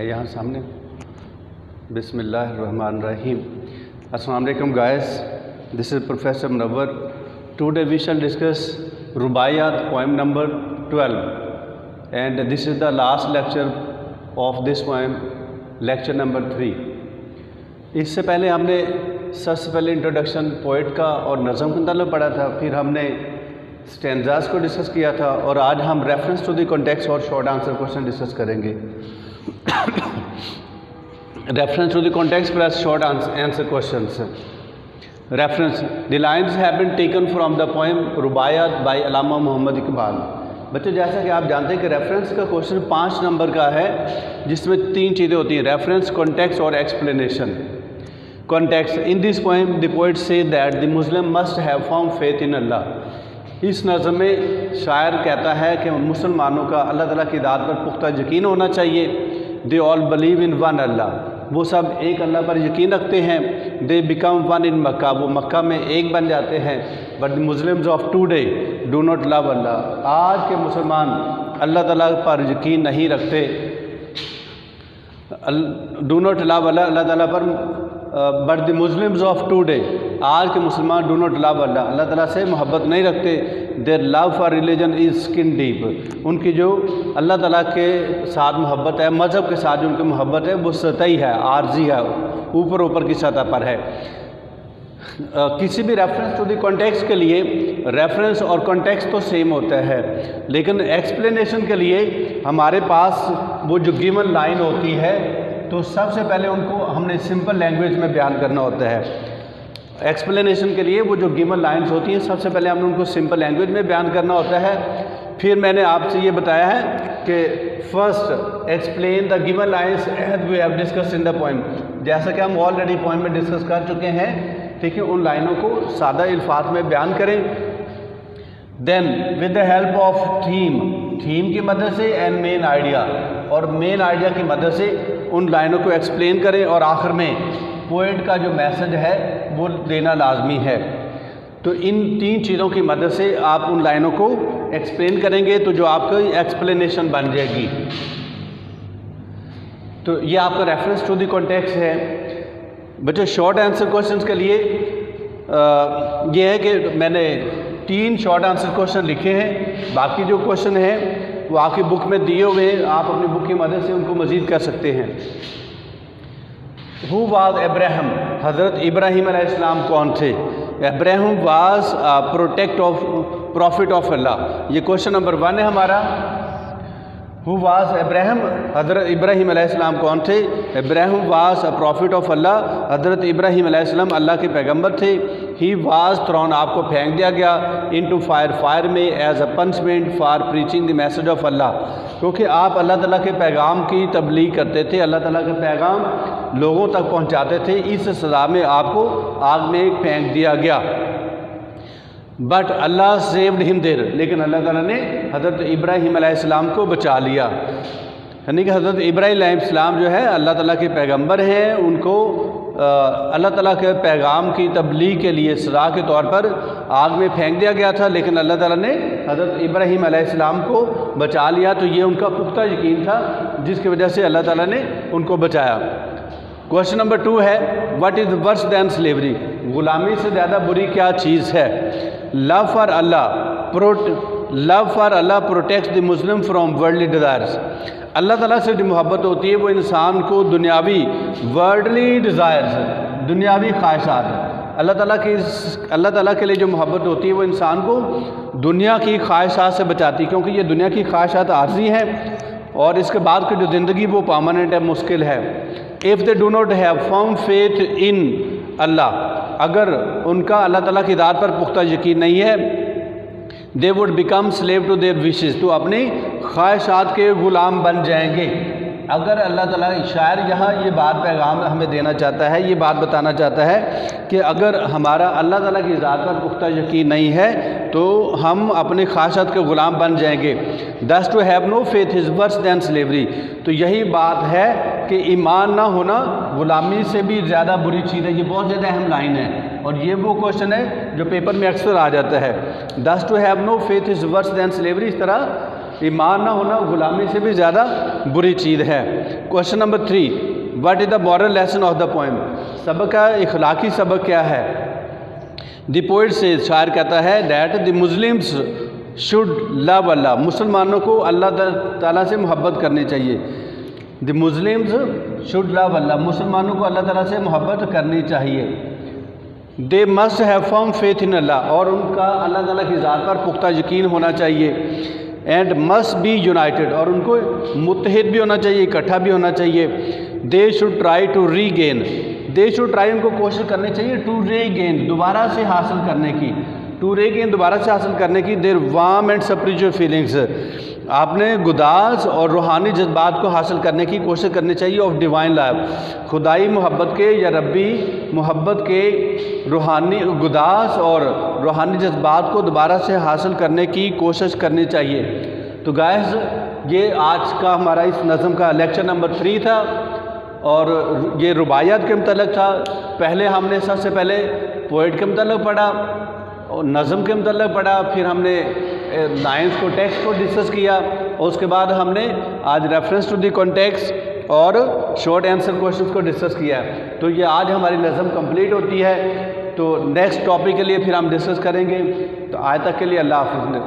यहाँ सामने। बिस्मिल्लाहिर्रहमानिर्रहीम। अस्सलाम वालेकुम guys, this is professor Munawwar. Today we shall discuss Rubaiyat poem number 12 and this is the last lecture of this poem, lecture number 3। इससे पहले हमने सबसे पहले इंट्रोडक्शन पोइट का और नज़म का मतलब पढ़ा था, फिर हमने स्टैंजास को डिस्कस किया था और आज हम रेफरेंस टू द कॉन्टेक्स्ट और शॉर्ट आंसर क्वेश्चन डिस्कस करेंगे। Reference to the context plus short answer questions. Reference, the lines have been taken from the poem Rubaiyat by Allama Mohammad Iqbal. बच्चों, जैसा कि आप जानते हैं कि रेफरेंस का क्वेश्चन 5 नंबर का है, जिसमें 3 चीज़ें होती हैं, रेफरेंस, कॉन्टेक्स्ट और explanation. Context, in this poem the poet says that the Muslim must have firm faith in Allah. इस नज़म में शायर कहता है कि मुसलमानों का अल्लाह ताला की ज़ात पर पुख्ता यकीन होना चाहिए। They all believe in one Allah, वो सब एक अल्लाह पर यकीन रखते हैं। दे बिकम वन इन मक्का, वो मक्का में एक बन जाते हैं। But the Muslims of today do not love Allah, आज के मुसलमान अल्लाह ताला पर यकीन नहीं रखते। Do not love Allah, Allah ताला पर। But the Muslims of today, आज के मुसलमान do not love Allah, Allah ताला से मोहब्बत नहीं रखते। Their love for religion is skin deep, उनकी जो अल्लाह ताला के साथ मोहब्बत है, मज़हब के साथ जो उनकी मोहब्बत है, वो सतही है, आर्जी है, ऊपर ऊपर की सतह पर है। किसी भी रेफरेंस टू द कॉन्टेक्स्ट के लिए रेफरेंस और कॉन्टेक्स्ट तो सेम होता है, लेकिन एक्सप्लेनेशन के लिए हमारे पास वो जो गिवन लाइन होती है, तो सबसे पहले उनको हमने सिंपल लैंग्वेज में बयान करना होता है। एक्सप्लेनेशन के लिए वो जो गिवन लाइंस होती हैं, सबसे पहले हमने उनको सिंपल लैंग्वेज में बयान करना होता है। फिर मैंने आपसे ये बताया है कि first explain the given lines as we have discuss in the poem, जैसा कि हम ऑलरेडी पोएम में डिस्कस कर चुके हैं। ठीक है, उन लाइनों को सादा अल्फाज में बयान करें। Then with the help of theme, theme की मदद से, एंड मेन आइडिया, और मेन आइडिया की मदद से उन लाइनों को एक्सप्लेन करें। और आखिर में पोएट का जो मैसेज है वो देना लाजमी है। तो इन 3 चीज़ों की मदद से आप उन लाइनों को एक्सप्लेन करेंगे, तो जो आपकी एक्सप्लेनेशन बन जाएगी। तो ये आपका रेफरेंस टू द कॉन्टेक्स्ट है। बच्चों, शॉर्ट आंसर क्वेश्चंस के लिए ये है कि मैंने 3 शॉर्ट आंसर क्वेश्चन लिखे हैं। बाकी जो क्वेश्चन हैं वो आपकी बुक में दिए हुए हैं, आप अपनी बुक की मदद से उनको मज़ीद कर सकते हैं। हु वाज इब्राहिम, हज़रत इब्राहीम अलैहिस्सलाम कौन थे? इब्राहिम वाज प्रॉफिट ऑफ अल्लाह। ये क्वेश्चन नंबर 1 है हमारा। हु वाज इब्राहिम, हज़रत इब्राहीम अलैहिस्सलाम कौन थे? Ibrahim was a prophet of Allah, हज़रत इब्राहीम अलैहिस्सलाम अल्लाह के पैगंबर थे। ही वाज थ्रोन, आपको फेंक दिया गया, इनटू फायर, फायर में, as a punishment for preaching the message of Allah, क्योंकि आप अल्लाह ताला के पैगाम की तबलीग करते थे, अल्लाह ताला के पैगाम लोगों तक पहुँचाते थे। इस सज़ा में आपको आग में फेंक दिया गया। But Allah saved him there, लेकिन अल्लाह ताला ने हज़रत इब्राहीम अलैहिस्सलाम को बचा लिया। यानी कि हज़रत इब्राहीम अलैहिस्सलाम जो है अल्लाह ताला के पैगंबर हैं, उनको अल्लाह ताला के पैगाम की तबलीग के लिए सज़ा के तौर पर आग में फेंक दिया गया था, लेकिन अल्लाह ताला ने हज़रत इब्राहीम अलैहिस्सलाम को बचा लिया। तो ये उनका पुख्ता यकीन था, जिसकी वजह से अल्लाह ताला ने उनको बचाया। क्वेश्चन नंबर 2 है, what is worse than slavery? ग़ुलामी से ज़्यादा बुरी क्या चीज़ है? Love for Allah protects the Muslim from worldly desires. Allah ताला से जो मोहब्बत होती है वो इंसान को दुनियावी, वर्ल्डली डिज़ायर्स, दुनियावी ख्वाहिशात, अल्लाह ताला के लिए जो मोहब्बत होती है वो इंसान को दुनिया की ख्वाहिशात से बचाती है, क्योंकि ये दुनिया की ख्वाहिशात आर्जी हैं और इसके बाद की जो ज़िंदगी वो परमानेंट है, मुश्किल है। If they do not have firm faith in Allah, अगर उनका अल्लाह ताला की ज़ात पर पुख्ता यकीन नहीं है, they would become slave to their wishes, तो अपनी ख्वाहिशात के ग़ुलाम बन जाएंगे। अगर अल्लाह ताला, शायर यहाँ ये बात पैगाम हमें देना चाहता है, ये बात बताना चाहता है कि अगर हमारा अल्लाह ताला की ज़ात पर पुख्ता यकीन नहीं है तो हम अपने ख्वाहिशात के ग़ुलाम बन जाएंगे। This to have no faith is worse than slavery, तो यही बात है कि ईमान ना होना ग़ुलामी से भी ज़्यादा बुरी चीज़ है। ये बहुत ज़्यादा अहम लाइन है और ये वो क्वेश्चन है जो पेपर में अक्सर आ जाता है। This to have no faith is worse than slavery, इस तरह ایمان نہ ہونا غلامی سے بھی زیادہ بری چیز ہے۔ Question number 3، what is the moral lesson of the poem? سبق کا اخلاقی سبق کیا ہے؟ دی پوئٹ سے شاعر کہتا ہے that the Muslims should love Allah, مسلمانوں کو اللہ تعالیٰ سے محبت کرنی چاہیے۔ دی مسلمز شوڈ لو اللہ، مسلمانوں کو اللہ تعالیٰ سے محبت کرنی چاہیے۔ They must have firm faith in Allah, اور ان کا اللہ تعالیٰ کی ذات پر پختہ یقین ہونا چاہیے۔ اینڈ مسٹ بی یونائٹیڈ، اور ان کو متحد بھی ہونا چاہیے، اکٹھا بھی ہونا چاہیے۔ They should try to regain, they should try, ان کو کوشش کرنی چاہیے ٹو ری گین، دوبارہ سے حاصل کرنے کی، ٹو ری گین دوبارہ سے حاصل کرنے کی دیر وارم اینڈ اسپریچول فیلنگس، آپ نے گداز اور روحانی جذبات کو حاصل کرنے کی کوشش کرنی چاہیے آف ڈیوائن لائف، خدائی محبت کے یا ربی محبت کے روحانی گداز اور روحانی جذبات کو دوبارہ سے حاصل کرنے کی کوشش کرنی چاہیے۔ تو گائز یہ آج کا ہمارا اس نظم کا لیکچر نمبر 3 تھا، اور یہ رباعیات کے متعلق تھا۔ پہلے ہم نے سب سے پہلے پوئٹ کے متعلق پڑھا اور نظم کے متعلق پڑھا، پھر ہم نے لائنس کو ٹیکسٹ کو ڈسکس کیا، اور اس کے بعد ہم نے آج ریفرنس ٹو دی کانٹیکسٹ اور شارٹ آنسر کوشچنس کو ڈسکس کیا۔ تو یہ آج ہماری نظم کمپلیٹ ہوتی ہے۔ تو نیکسٹ ٹاپک کے لیے پھر ہم ڈسکس کریں گے۔ تو آج تک کے لیے اللہ حافظ۔